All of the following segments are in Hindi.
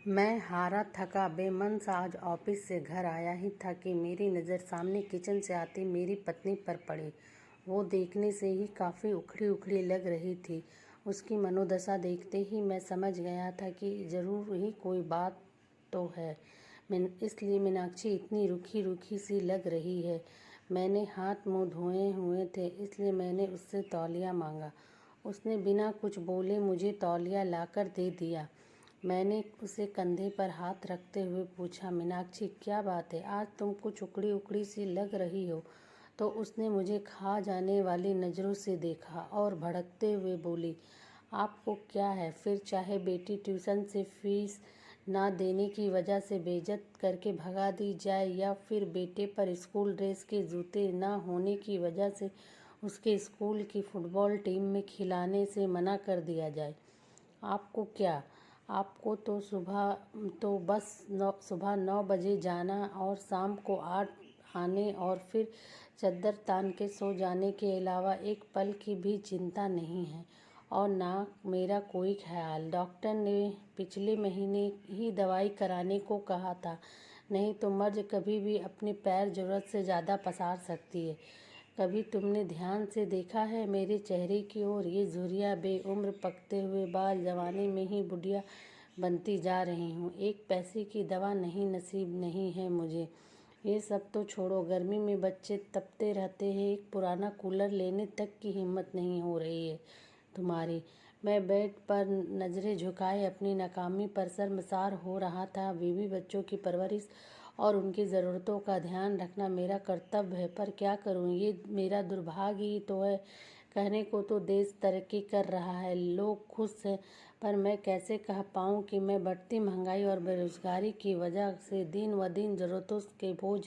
मैं हारा थका बेमन सा आज ऑफिस से घर आया ही था कि मेरी नज़र सामने किचन से आती मेरी पत्नी पर पड़ी। वो देखने से ही काफ़ी उखड़ी उखड़ी लग रही थी। उसकी मनोदशा देखते ही मैं समझ गया था कि ज़रूर ही कोई बात तो है। इसलिए मीनाक्षी इतनी रूखी रूखी सी लग रही है। मैंने हाथ मुँह धोए हुए थे, इसलिए मैंने उससे तौलिया मांगा। उसने बिना कुछ बोले मुझे तौलिया लाकर दे दिया। मैंने उसे कंधे पर हाथ रखते हुए पूछा, मीनाक्षी क्या बात है, आज तुम कुछ उकड़ी उकड़ी सी लग रही हो। तो उसने मुझे खा जाने वाली नज़रों से देखा और भड़कते हुए बोली, आपको क्या है, फिर चाहे बेटी ट्यूशन से फीस ना देने की वजह से बेइज्जत करके भगा दी जाए या फिर बेटे पर स्कूल ड्रेस के जूते ना होने की वजह से उसके स्कूल की फुटबॉल टीम में खिलाने से मना कर दिया जाए। आपको क्या, आपको तो सुबह 9 बजे जाना और शाम को 8 आने और फिर चद्दर तान के सो जाने के अलावा एक पल की भी चिंता नहीं है। और ना मेरा कोई ख्याल। डॉक्टर ने पिछले महीने ही दवाई कराने को कहा था, नहीं तो मर्ज कभी भी अपने पैर ज़रूरत से ज़्यादा पसार सकती है। कभी तुमने ध्यान से देखा है मेरे चेहरे की ओर? ये झुर्रियाँ बेउम्र पकते हुए बाल जवानी में ही बुढ़िया बनती जा रही हूँ। एक पैसे की दवा नहीं नसीब नहीं है मुझे। ये सब तो छोड़ो, गर्मी में बच्चे तपते रहते हैं, एक पुराना कूलर लेने तक की हिम्मत नहीं हो रही है तुम्हारी। मैं बेड पर नज़रें झुकाए अपनी नाकामी पर शर्मसार हो रहा था। बीवी बच्चों की परवरिश और उनकी ज़रूरतों का ध्यान रखना मेरा कर्तव्य है, पर क्या करूं, ये मेरा दुर्भाग्य ही तो है। कहने को तो देश तरक्की कर रहा है, लोग खुश हैं, पर मैं कैसे कह पाऊं कि मैं बढ़ती महंगाई और बेरोजगारी की वजह से दिन व दिन ज़रूरतों के बोझ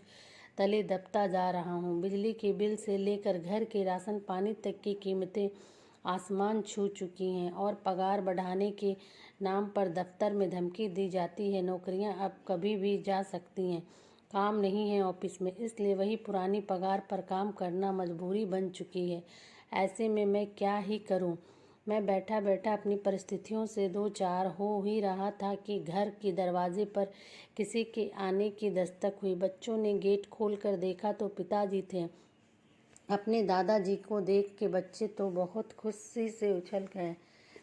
तले दबता जा रहा हूं। बिजली के बिल से लेकर घर के राशन पानी तक की कीमतें आसमान छू चुकी हैं और पगार बढ़ाने के नाम पर दफ्तर में धमकी दी जाती है। नौकरियां अब कभी भी जा सकती हैं, काम नहीं है ऑफिस में, इसलिए वही पुरानी पगार पर काम करना मजबूरी बन चुकी है। ऐसे में मैं क्या ही करूं? मैं बैठा बैठा अपनी परिस्थितियों से दो चार हो ही रहा था कि घर के दरवाजे पर किसी के आने की दस्तक हुई। बच्चों ने गेट खोल कर देखा तो पिताजी थे। अपने दादाजी को देख के बच्चे तो बहुत खुशी से उछल गए,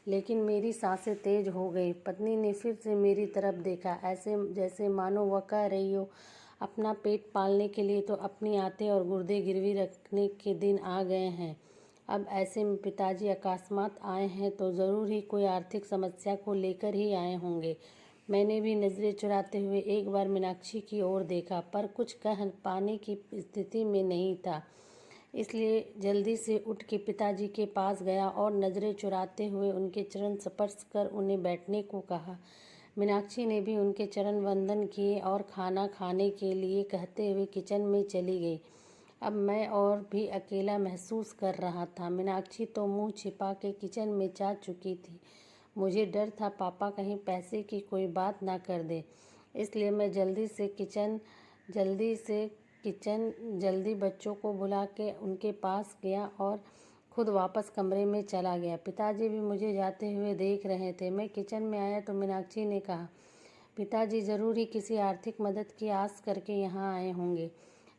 लेकिन मेरी सांसें तेज हो गई। पत्नी ने फिर से मेरी तरफ देखा, ऐसे जैसे मानो वह कह रही हो, अपना पेट पालने के लिए तो अपनी आंतें और गुर्दे गिरवी रखने के दिन आ गए हैं। अब ऐसे में पिताजी अकस्मात आए हैं तो ज़रूर ही कोई आर्थिक समस्या को लेकर ही आए होंगे। मैंने भी नज़रें चुराते हुए एक बार मीनाक्षी की ओर देखा, पर कुछ कह पाने की स्थिति में नहीं था, इसलिए जल्दी से उठ के पिताजी के पास गया और नज़रें चुराते हुए उनके चरण स्पर्श कर उन्हें बैठने को कहा। मीनाक्षी ने भी उनके चरण वंदन किए और खाना खाने के लिए कहते हुए किचन में चली गई। अब मैं और भी अकेला महसूस कर रहा था। मीनाक्षी तो मुंह छिपा के किचन में जा चुकी थी। मुझे डर था पापा कहीं पैसे की कोई बात ना कर दे, इसलिए मैं जल्दी बच्चों को बुला के उनके पास गया और खुद वापस कमरे में चला गया। पिताजी भी मुझे जाते हुए देख रहे थे। मैं किचन में आया तो मीनाक्षी ने कहा, पिताजी ज़रूर ही किसी आर्थिक मदद की आस करके यहाँ आए होंगे।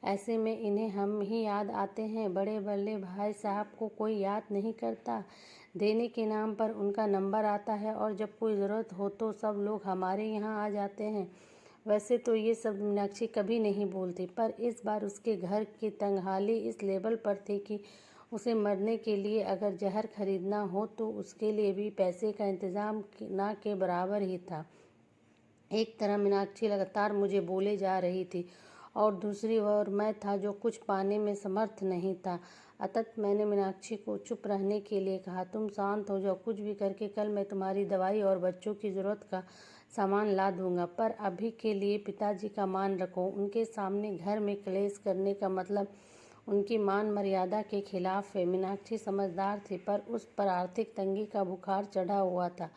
ऐसे में इन्हें हम ही याद आते हैं, बड़े बड़े भाई साहब को कोई याद नहीं करता। देने के नाम पर उनका नंबर आता है और जब कोई ज़रूरत हो तो सब लोग हमारे यहाँ आ जाते हैं। वैसे तो ये सब मीनाक्षी कभी नहीं बोलती, पर इस बार उसके घर की तंगहाली इस लेवल पर थी कि उसे मरने के लिए अगर जहर खरीदना हो तो उसके लिए भी पैसे का इंतज़ाम ना के बराबर ही था। एक तरह मीनाक्षी लगातार मुझे बोले जा रही थी और दूसरी ओर मैं था जो कुछ पाने में समर्थ नहीं था। अतः मैंने मीनाक्षी को चुप रहने के लिए कहा, तुम शांत हो जाओ, कुछ भी करके कल मैं तुम्हारी दवाई और बच्चों की ज़रूरत का सामान ला दूंगा, पर अभी के लिए पिताजी का मान रखो। उनके सामने घर में क्लेश करने का मतलब उनकी मान मर्यादा के खिलाफ है। मीनाक्षी समझदार थी, पर उस पर आर्थिक तंगी का बुखार चढ़ा हुआ था,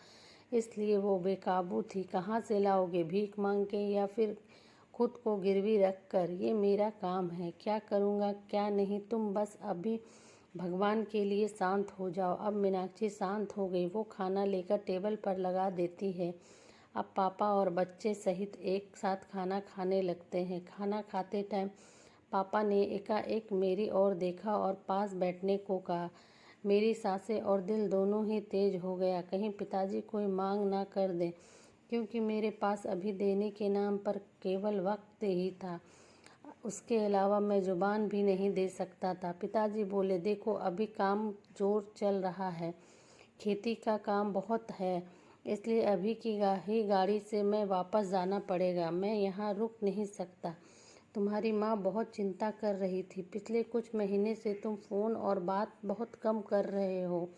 इसलिए वो बेकाबू थी। कहाँ से लाओगे, भीख मांग के या फिर खुद को गिरवी रख कर? ये मेरा काम है, क्या करूँगा क्या नहीं, तुम बस अभी भगवान के लिए शांत हो जाओ। अब मीनाक्षी शांत हो गई। वो खाना लेकर टेबल पर लगा देती है। अब पापा और बच्चे सहित एक साथ खाना खाने लगते हैं। खाना खाते टाइम पापा ने एकाएक मेरी ओर देखा और पास बैठने को कहा। मेरी सांसें और दिल दोनों ही तेज हो गया, कहीं पिताजी कोई मांग ना कर दें, क्योंकि मेरे पास अभी देने के नाम पर केवल वक्त ही था। उसके अलावा मैं जुबान भी नहीं दे सकता था। पिताजी बोले, देखो अभी काम जोर चल रहा है, खेती का काम बहुत है, इसलिए अभी की ही गाड़ी से मैं वापस जाना पड़ेगा। मैं यहाँ रुक नहीं सकता। तुम्हारी माँ बहुत चिंता कर रही थी। पिछले कुछ महीने से तुम फ़ोन और बात बहुत कम कर रहे हो,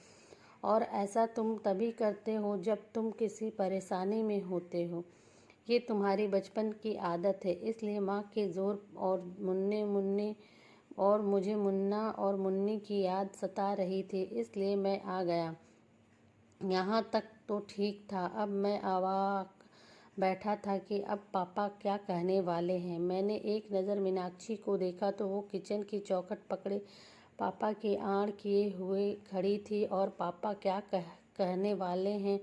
और ऐसा तुम तभी करते हो जब तुम किसी परेशानी में होते हो। ये तुम्हारी बचपन की आदत है। इसलिए माँ के ज़ोर और मुन्ने मुन्ने और मुझे मुन्ना और मुन्नी की याद सता रही थी, इसलिए मैं आ गया। यहाँ तक तो ठीक था। अब मैं अवाक बैठा था कि अब पापा क्या कहने वाले हैं। मैंने एक नज़र मीनाक्षी को देखा तो वो किचन की चौखट पकड़े पापा की आड़ किए हुए खड़ी थी और पापा क्या कहने वाले हैं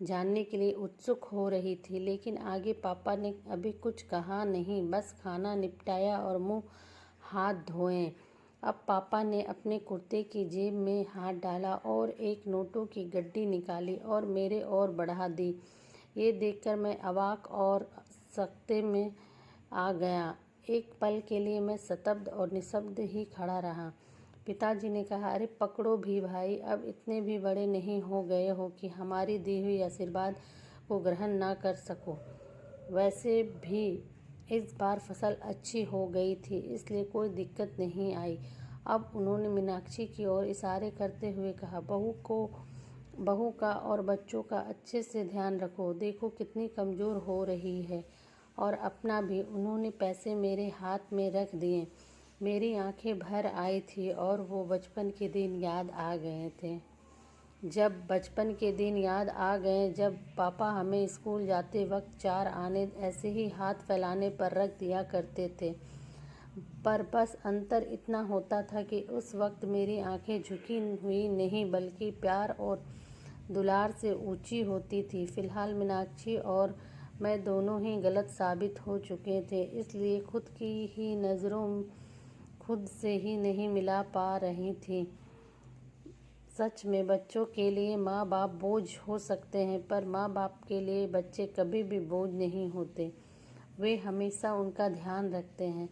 जानने के लिए उत्सुक हो रही थी। लेकिन आगे पापा ने अभी कुछ कहा नहीं, बस खाना निपटाया और मुंह हाथ धोए। अब पापा ने अपने कुर्ते की जेब में हाथ डाला और एक नोटों की गड्डी निकाली और मेरे ओर बढ़ा दी। ये देखकर मैं अवाक और सकते में आ गया। एक पल के लिए मैं स्तब्ध और निशब्द ही खड़ा रहा। पिताजी ने कहा, अरे पकड़ो भी भाई, अब इतने भी बड़े नहीं हो गए हो कि हमारी दी हुई आशीर्वाद को ग्रहण ना कर सको। वैसे भी इस बार फसल अच्छी हो गई थी, इसलिए कोई दिक्कत नहीं आई। अब उन्होंने मीनाक्षी की ओर इशारे करते हुए कहा, बहू का और बच्चों का अच्छे से ध्यान रखो, देखो कितनी कमज़ोर हो रही है। और अपना भी। उन्होंने पैसे मेरे हाथ में रख दिए। मेरी आंखें भर आई थी और वो बचपन के दिन याद आ गए थे। जब पापा हमें स्कूल जाते वक्त 4 आने ऐसे ही हाथ फैलाने पर रख दिया करते थे। पर बस अंतर इतना होता था कि उस वक्त मेरी आंखें झुकी हुई नहीं बल्कि प्यार और दुलार से ऊंची होती थी। फिलहाल मीनाक्षी और मैं दोनों ही गलत साबित हो चुके थे, इसलिए खुद की ही नज़रों खुद से ही नहीं मिला पा रही थी। सच में बच्चों के लिए माँ बाप बोझ हो सकते हैं, पर माँ बाप के लिए बच्चे कभी भी बोझ नहीं होते। वे हमेशा उनका ध्यान रखते हैं।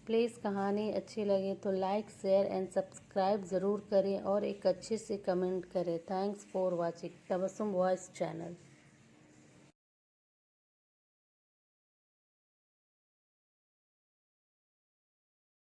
प्लीज़ कहानी अच्छी लगे तो लाइक, शेयर एंड सब्सक्राइब ज़रूर करें और एक अच्छे से कमेंट करें। Thanks for watching Tabassum voice channel.